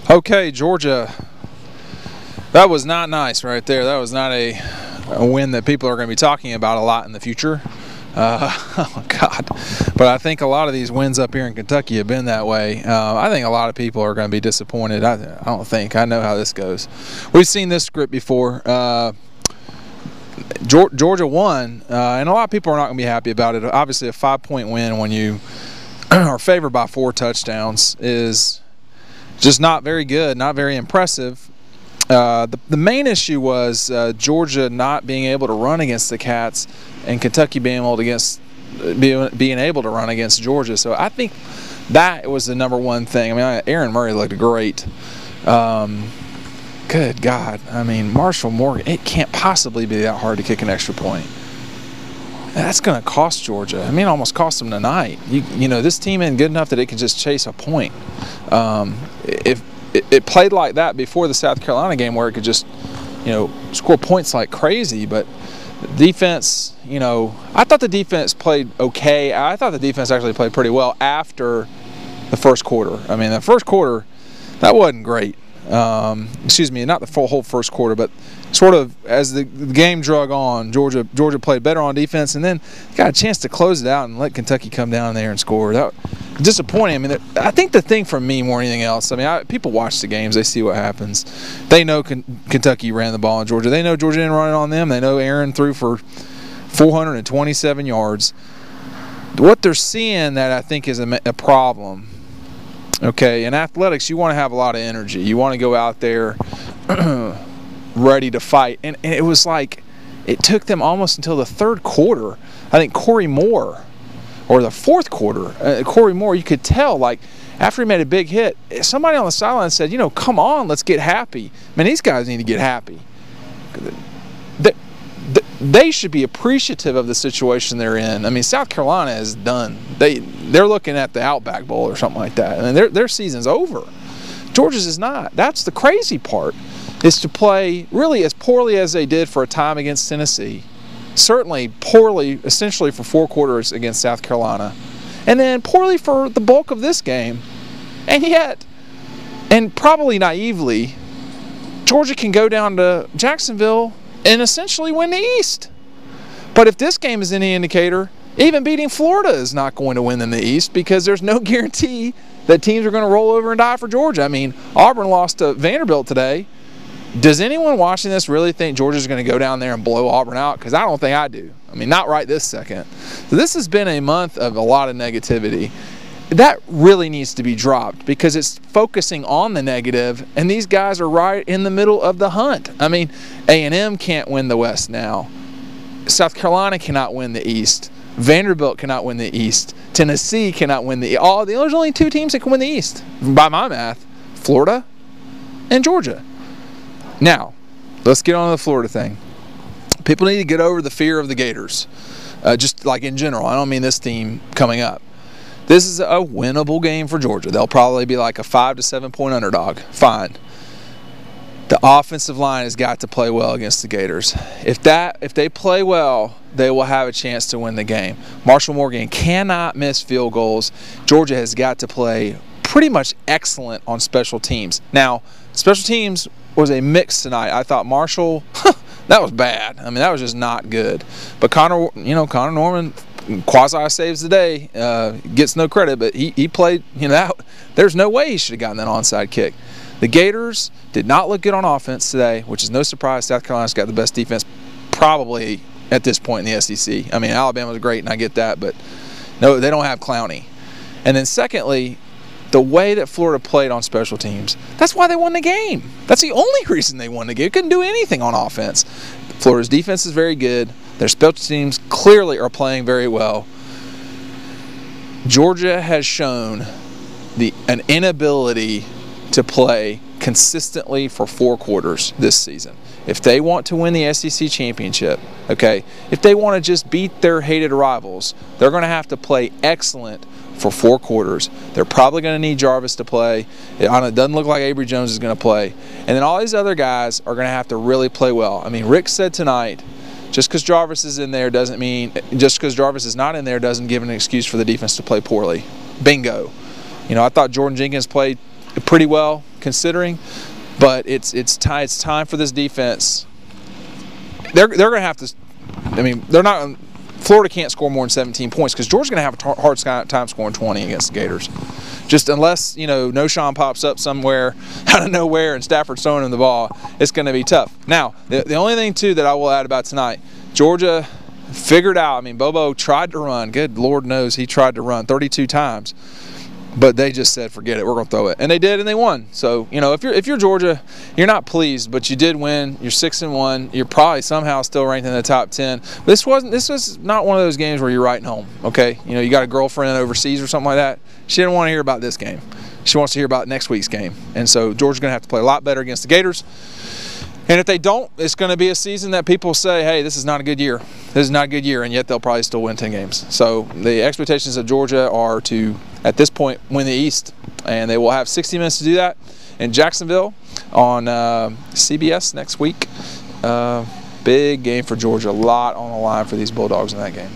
Okay, Georgia, that was not nice right there. That was not a win that people are going to be talking about a lot in the future. Oh, God. But I think a lot of these wins up here in Kentucky have been that way. I think a lot of people are going to be disappointed. I don't think. I know how this goes. We've seen this script before. Georgia won, and a lot of people are not going to be happy about it. Obviously, a 5-point win when you are favored by 4 touchdowns is just not very good, not very impressive. The main issue was Georgia not being able to run against the Cats and Kentucky being able to run against Georgia. So I think that was the #1 thing. I mean, Aaron Murray looked great. Good God. I mean, Marshall Morgan, it can't possibly be that hard to kick an extra point. That's going to cost Georgia. I mean, it almost cost them tonight. You know, this team isn't good enough that it can just chase a point. If it played like that before the South Carolina game where it could just, you know, score points like crazy, but the defense, you know, I thought the defense played okay. I thought the defense actually played pretty well after the first quarter. I mean, the first quarter, that wasn't great. Excuse me, not the whole first quarter, but sort of as the game drug on, Georgia played better on defense, and then got a chance to close it out and let Kentucky come down there and score. That was disappointing. I mean, I think the thing for me more than anything else, I mean, people watch the games, they see what happens. They know Kentucky ran the ball in Georgia. They know Georgia didn't run it on them. They know Aaron threw for 427 yards. What they're seeing that I think is a problem. Okay, in athletics, you want to have a lot of energy. You want to go out there ready to fight. And it was like it took them almost until the third quarter. I think Corey Moore, or the fourth quarter, Corey Moore, you could tell, like, after he made a big hit, somebody on the sideline said, you know, come on, let's get happy. Man, these guys need to get happy. They should be appreciative of the situation they're in. I mean, South Carolina is done. They're looking at the Outback Bowl or something like that. I mean, their season's over. Georgia's is not. That's the crazy part, is to play really as poorly as they did for a time against Tennessee. Certainly poorly, essentially for 4 quarters against South Carolina. And then poorly for the bulk of this game. And yet, and probably naively, Georgia can go down to Jacksonville and essentially win the East. But if this game is any indicator, even beating Florida is not going to win them the East, because there's no guarantee that teams are going to roll over and die for Georgia. I mean, Auburn lost to Vanderbilt today. Does anyone watching this really think Georgia's going to go down there and blow Auburn out? Because I don't think I do. I mean, not right this second. So this has been a month of a lot of negativity. That really needs to be dropped, because it's focusing on the negative, and these guys are right in the middle of the hunt. I mean, A&M can't win the West now. South Carolina cannot win the East. Vanderbilt cannot win the East. Tennessee cannot win the East. There's only 2 teams that can win the East, by my math: Florida and Georgia. Now, let's get on to the Florida thing. People need to get over the fear of the Gators, just like in general. I don't mean this team coming up. This is a winnable game for Georgia. They'll probably be like a 5 to 7 point underdog. Fine. The offensive line has got to play well against the Gators. If they play well, they will have a chance to win the game. Marshall Morgan cannot miss field goals. Georgia has got to play pretty much excellent on special teams. Now, special teams was a mix tonight. I thought Marshall, that was bad. I mean, that was just not good. But Connor Norman quasi saves the day, gets no credit, but he played, you know, there's no way he should have gotten that onside kick. The Gators did not look good on offense today, which is no surprise. South Carolina's got the best defense probably at this point in the SEC. I mean, Alabama's great, and I get that, but no, they don't have Clowney. And then secondly, the way that Florida played on special teams, that's why they won the game. That's the only reason they won the game. They couldn't do anything on offense. Florida's defense is very good. Their special teams clearly are playing very well. Georgia has shown an inability to play consistently for 4 quarters this season. If they want to win the SEC championship, okay, if they want to just beat their hated rivals, they're going to have to play excellent for 4 quarters. They're probably going to need Jarvis to play. It doesn't look like Avery Jones is going to play. And then all these other guys are going to have to really play well. I mean, Rick said tonight, just because Jarvis is in there doesn't mean, just because Jarvis is not in there doesn't give an excuse for the defense to play poorly. Bingo. You know, I thought Jordan Jenkins played pretty well. considering. But it's time for this defense. They're going to have to. I mean, they're not. Florida can't score more than 17 points because Georgia's going to have a hard time scoring 20 against the Gators. Just unless, No-Shawn pops up somewhere out of nowhere and Stafford's throwing him the ball, it's going to be tough. Now, the only thing, too, that I will add about tonight, Georgia figured out, Bobo tried to run. Good Lord knows he tried to run 32 times. But they just said, forget it, we're going to throw it. And they did, and they won. So, if you're Georgia, you're not pleased, but you did win. You're 6-1. You're probably somehow still ranked in the top 10. This was not one of those games where you're writing home, okay? You got a girlfriend overseas or something like that. She didn't want to hear about this game. She wants to hear about next week's game. And so Georgia's going to have to play a lot better against the Gators. And if they don't, it's going to be a season that people say, hey, this is not a good year. This is not a good year, and yet they'll probably still win 10 games. So the expectations of Georgia are to, at this point, win the East. And they will have 60 minutes to do that in Jacksonville on CBS next week. Big game for Georgia. A lot on the line for these Bulldogs in that game.